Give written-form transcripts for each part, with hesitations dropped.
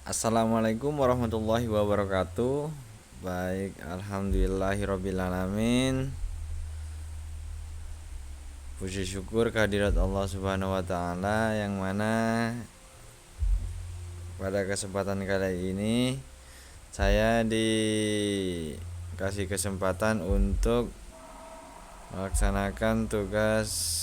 Assalamualaikum warahmatullahi wabarakatuh. Baik, alhamdulillahirobbilalamin. Puji syukur kehadirat Allah Subhanahu wa taala, yang mana pada kesempatan kali ini saya dikasih kesempatan untuk melaksanakan tugas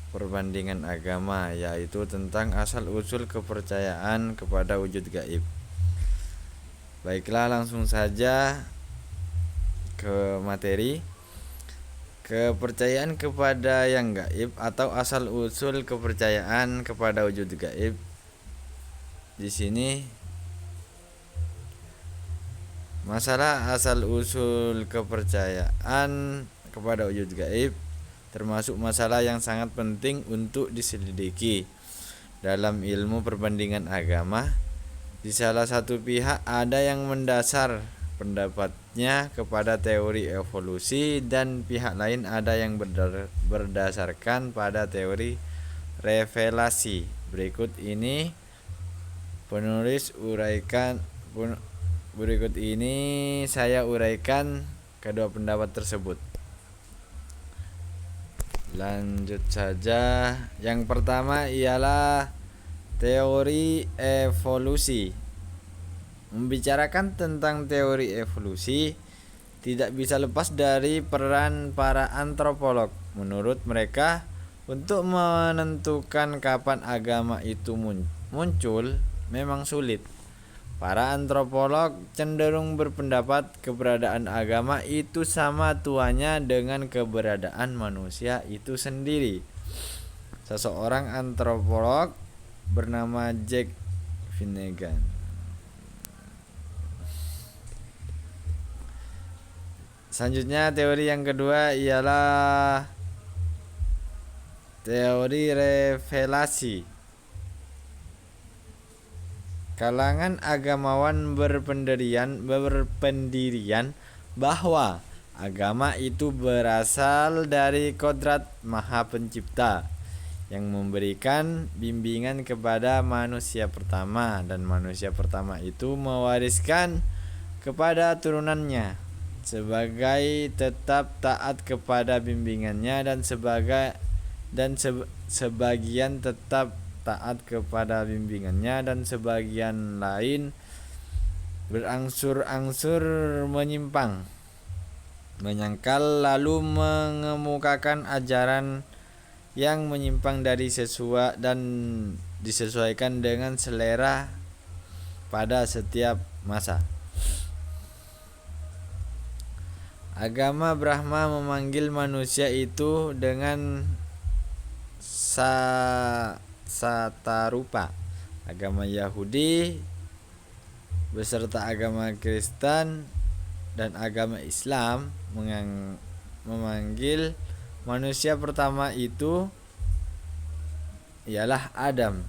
perbandingan agama, yaitu tentang asal usul kepercayaan kepada wujud gaib. Baiklah, langsung saja ke materi. Kepercayaan kepada yang gaib atau asal usul kepercayaan kepada wujud gaib. Di sini masalah asal usul kepercayaan kepada wujud gaib termasuk masalah yang sangat penting untuk diselidiki dalam ilmu perbandingan agama. Di salah satu pihak ada yang mendasar pendapatnya kepada teori evolusi, dan pihak lain ada yang berdasarkan pada teori revelasi. Berikut ini saya uraikan kedua pendapat tersebut. Lanjut saja. Yang pertama ialah teori evolusi. Membicarakan tentang teori evolusi tidak bisa lepas dari peran para antropolog. Menurut mereka, untuk menentukan kapan agama itu muncul memang sulit. Para antropolog cenderung berpendapat keberadaan agama itu sama tuanya dengan keberadaan manusia itu sendiri. Seseorang antropolog bernama Jack Finnegan Selanjutnya, teori yang kedua ialah teori revelasi. Kalangan agamawan berpendirian bahwa agama itu berasal dari kodrat Maha Pencipta yang memberikan bimbingan kepada manusia pertama, dan manusia pertama itu mewariskan kepada turunannya sebagai tetap taat kepada bimbingannya, dan sebagian tetap taat kepada bimbingannya dan sebagian lain berangsur-angsur menyimpang, menyangkal, lalu mengemukakan ajaran yang menyimpang dari sesuai dan disesuaikan dengan selera pada setiap masa. Agama Brahma memanggil manusia itu dengan satarupa. Agama Yahudi beserta agama Kristen dan agama Islam memanggil manusia pertama itu ialah Adam.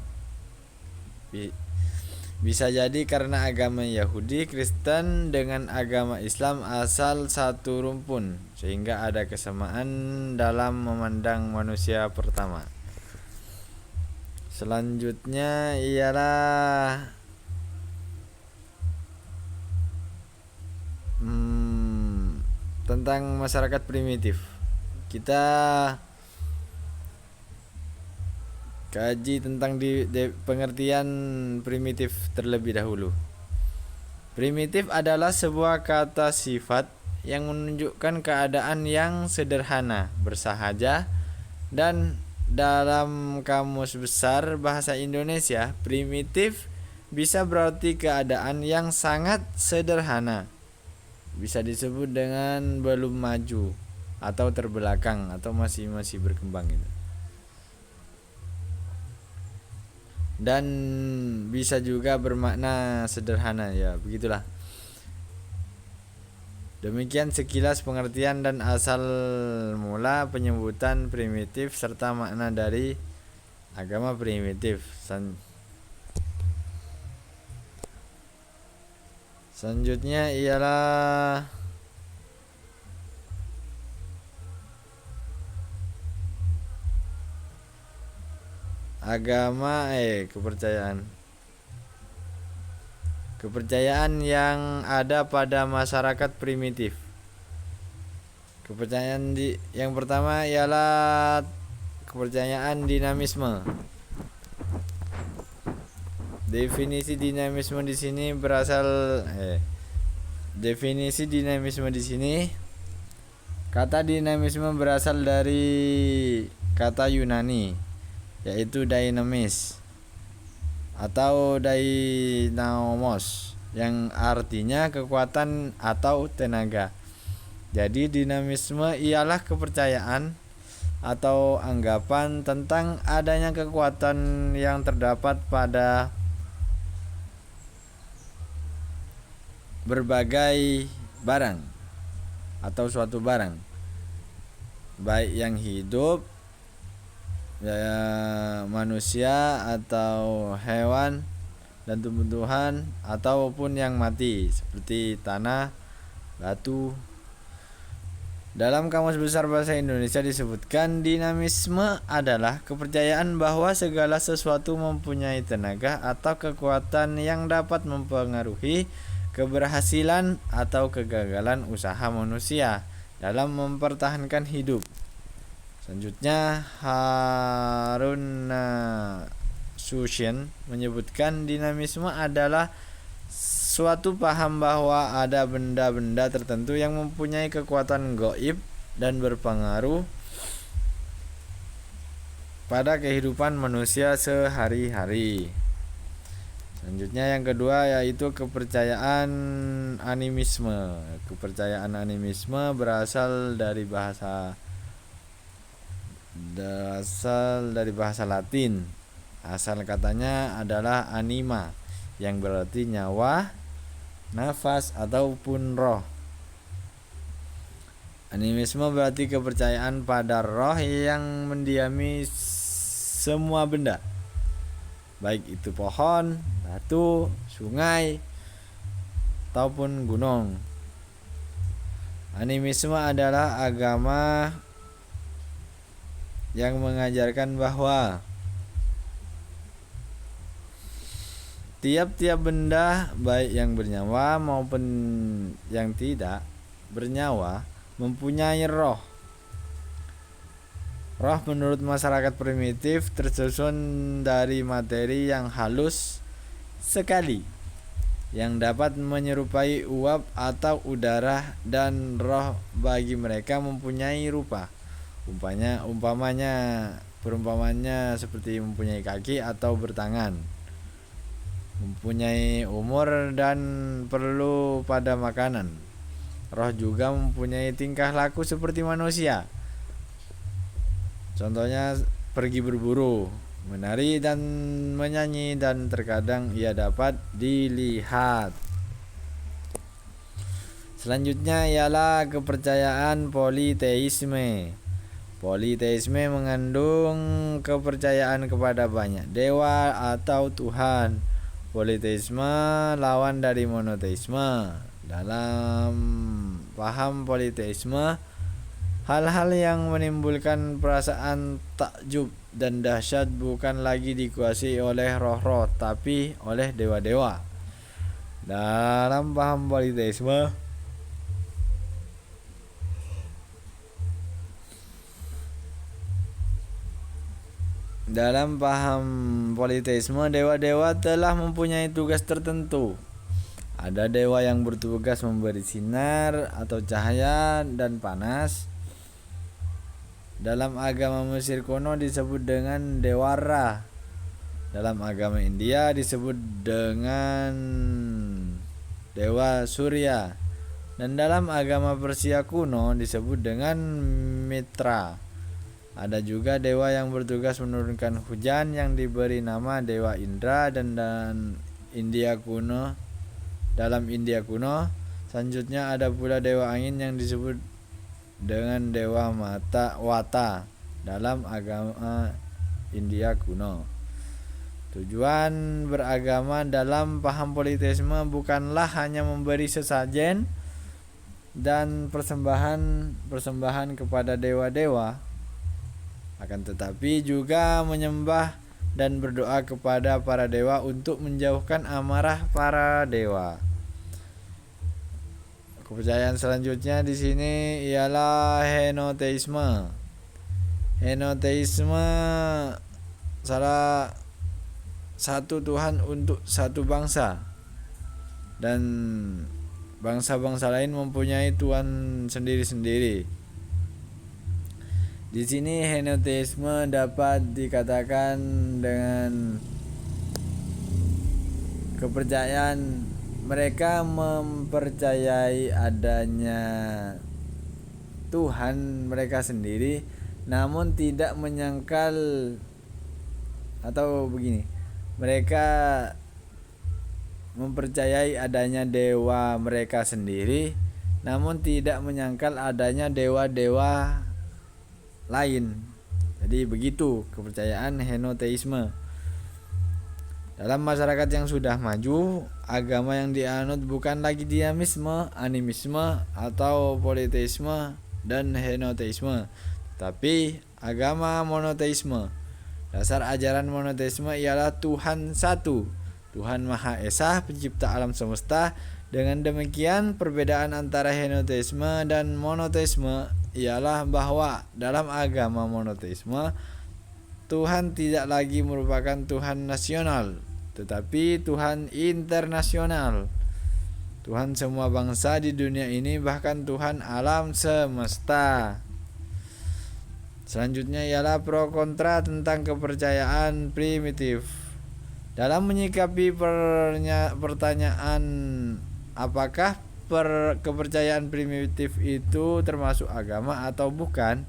Bisa jadi karena agama Yahudi, Kristen dengan agama Islam asal satu rumpun, sehingga ada kesamaan dalam memandang manusia pertama. Selanjutnya ialah tentang masyarakat primitif. Kita kaji tentang pengertian primitif terlebih dahulu. Primitif adalah sebuah kata sifat yang menunjukkan keadaan yang sederhana, bersahaja, dan dalam Kamus Besar Bahasa Indonesia, primitif bisa berarti keadaan yang sangat sederhana. Bisa disebut dengan belum maju atau terbelakang atau masih berkembang gitu. Dan bisa juga bermakna sederhana, ya begitulah. Demikian sekilas pengertian dan asal mula penyebutan primitif serta makna dari agama primitif. Selanjutnya ialah agama kepercayaan. Kepercayaan yang ada pada masyarakat primitif. Kepercayaan yang pertama ialah kepercayaan dinamisme. Definisi dinamisme di sini kata dinamisme berasal dari kata Yunani yaitu dynamis atau dynamos yang artinya kekuatan atau tenaga. Jadi dinamisme ialah kepercayaan atau anggapan tentang adanya kekuatan yang terdapat pada berbagai barang atau suatu barang, baik yang hidup, manusia atau hewan dan tumbuh-tumbuhan, ataupun yang mati seperti tanah, batu. Dalam Kamus Besar Bahasa Indonesia disebutkan dinamisme adalah kepercayaan bahwa segala sesuatu mempunyai tenaga atau kekuatan yang dapat mempengaruhi keberhasilan atau kegagalan usaha manusia dalam mempertahankan hidup. Selanjutnya Harun Sushen menyebutkan dinamisme adalah suatu paham bahwa ada benda-benda tertentu yang mempunyai kekuatan gaib dan berpengaruh pada kehidupan manusia sehari-hari. Selanjutnya yang kedua yaitu kepercayaan animisme. Kepercayaan animisme berasal dari bahasa Latin. Asal katanya adalah anima yang berarti nyawa, nafas ataupun roh. Animisme berarti kepercayaan pada roh yang mendiami semua benda, baik itu pohon, batu, sungai, ataupun gunung. Animisme adalah agama yang mengajarkan bahwa tiap-tiap benda, baik yang bernyawa maupun yang tidak bernyawa, mempunyai roh. Roh menurut masyarakat primitif tersusun dari materi yang halus sekali, yang dapat menyerupai uap atau udara, dan roh bagi mereka mempunyai rupa. Perumpamannya seperti mempunyai kaki atau bertangan, mempunyai umur dan perlu pada makanan. Roh juga mempunyai tingkah laku seperti manusia. Contohnya pergi berburu, menari dan menyanyi, dan terkadang ia dapat dilihat. Selanjutnya ialah kepercayaan politeisme. Politeisme mengandung kepercayaan kepada banyak dewa atau Tuhan. Politeisme lawan dari monoteisme. Dalam paham politeisme, hal-hal yang menimbulkan perasaan takjub dan dahsyat bukan lagi dikuasai oleh roh-roh, tapi oleh dewa-dewa. Dalam paham politeisme, dewa-dewa telah mempunyai tugas tertentu. Ada dewa yang bertugas memberi sinar atau cahaya dan panas. Dalam agama Mesir kuno disebut dengan Dewa Ra. Dalam agama India disebut dengan Dewa Surya. Dan dalam agama Persia kuno disebut dengan Mitra. Ada juga dewa yang bertugas menurunkan hujan yang diberi nama Dewa Indra dan India kuno. Dalam India kuno, selanjutnya ada pula dewa angin yang disebut dengan Dewa Wata dalam agama India kuno. Tujuan beragama dalam paham politeisme bukanlah hanya memberi sesajen dan persembahan kepada dewa-dewa, akan tetapi juga menyembah dan berdoa kepada para dewa untuk menjauhkan amarah para dewa. Kepercayaan selanjutnya di sini ialah henoteisme. Henoteisme salah satu Tuhan untuk satu bangsa, dan bangsa-bangsa lain mempunyai Tuhan sendiri-sendiri. Di sini henoteisme dapat dikatakan dengan kepercayaan mereka mempercayai adanya Tuhan mereka sendiri, namun tidak menyangkal, atau begini, mereka mempercayai adanya dewa mereka sendiri, namun tidak menyangkal adanya dewa-dewa lain. Jadi begitu kepercayaan henoteisme. Dalam masyarakat yang sudah maju, agama yang dianut bukan lagi diamisme, animisme, atau politeisme dan henoteisme, tapi agama monoteisme. Dasar ajaran monoteisme ialah Tuhan satu, Tuhan Maha Esa, pencipta alam semesta. Dengan demikian, perbedaan antara henoteisme dan monoteisme ialah bahwa dalam agama monoteisme, Tuhan tidak lagi merupakan Tuhan nasional, tetapi Tuhan internasional, Tuhan semua bangsa di dunia ini, bahkan Tuhan alam semesta. Selanjutnya ialah pro kontra tentang kepercayaan primitif. Dalam menyikapi pertanyaan apakah kepercayaan primitif itu termasuk agama atau bukan,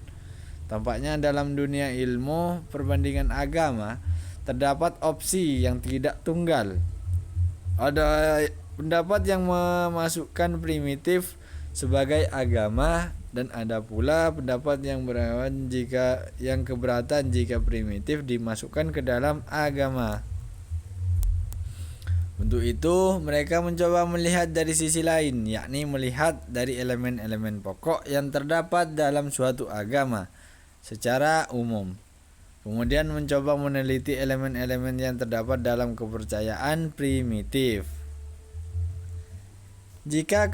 tampaknya dalam dunia ilmu perbandingan agama terdapat opsi yang tidak tunggal. Ada pendapat yang memasukkan primitif sebagai agama, dan ada pula pendapat yang keberatan jika primitif dimasukkan ke dalam agama. Untuk itu, mereka mencoba melihat dari sisi lain, yakni melihat dari elemen-elemen pokok yang terdapat dalam suatu agama secara umum. Kemudian mencoba meneliti elemen-elemen yang terdapat dalam kepercayaan primitif. Jika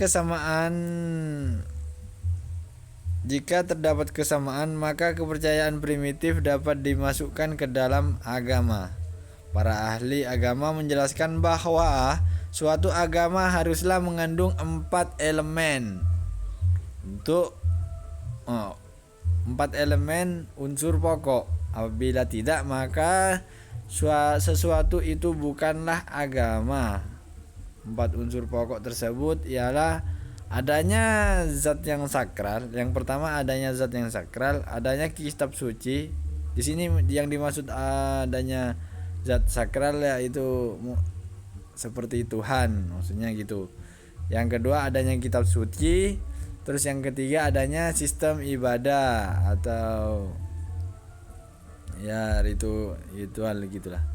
terdapat kesamaan, maka kepercayaan primitif dapat dimasukkan ke dalam agama. Para ahli agama menjelaskan bahwa suatu agama haruslah mengandung 4 elemen. Untuk 4 elemen unsur pokok. Apabila tidak, maka sesuatu itu bukanlah agama. 4 unsur pokok tersebut ialah adanya zat yang sakral. Yang pertama, adanya zat yang sakral, adanya kitab suci. Di sini yang dimaksud adanya zat sakral yaitu seperti Tuhan, maksudnya gitu. Yang kedua, adanya kitab suci. Terus yang ketiga, adanya sistem ibadah atau ya ritual gitulah.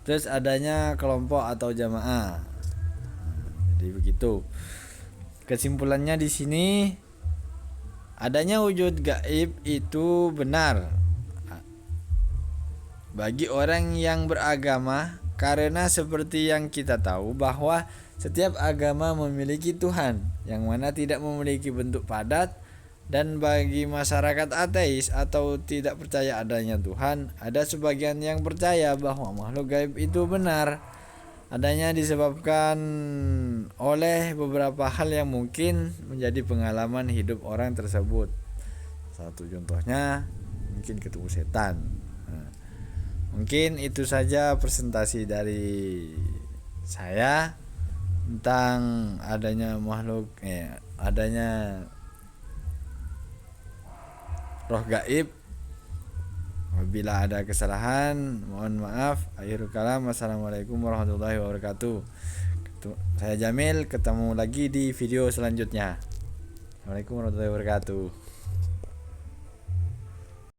Terus adanya kelompok atau jamaah. Jadi begitu. Kesimpulannya di sini, adanya wujud gaib itu benar bagi orang yang beragama, karena seperti yang kita tahu bahwa setiap agama memiliki Tuhan yang mana tidak memiliki bentuk padat, dan bagi masyarakat ateis atau tidak percaya adanya Tuhan, ada sebagian yang percaya bahwa makhluk gaib itu benar adanya disebabkan oleh beberapa hal yang mungkin menjadi pengalaman hidup orang tersebut. Satu contohnya mungkin ketemu setan. Mungkin itu saja presentasi dari saya tentang adanya adanya roh gaib. Apabila ada kesalahan, mohon maaf. Akhirul kalam, wassalamualaikum warahmatullahi wabarakatuh. Saya Jamil, ketemu lagi di video selanjutnya. Assalamualaikum warahmatullahi wabarakatuh.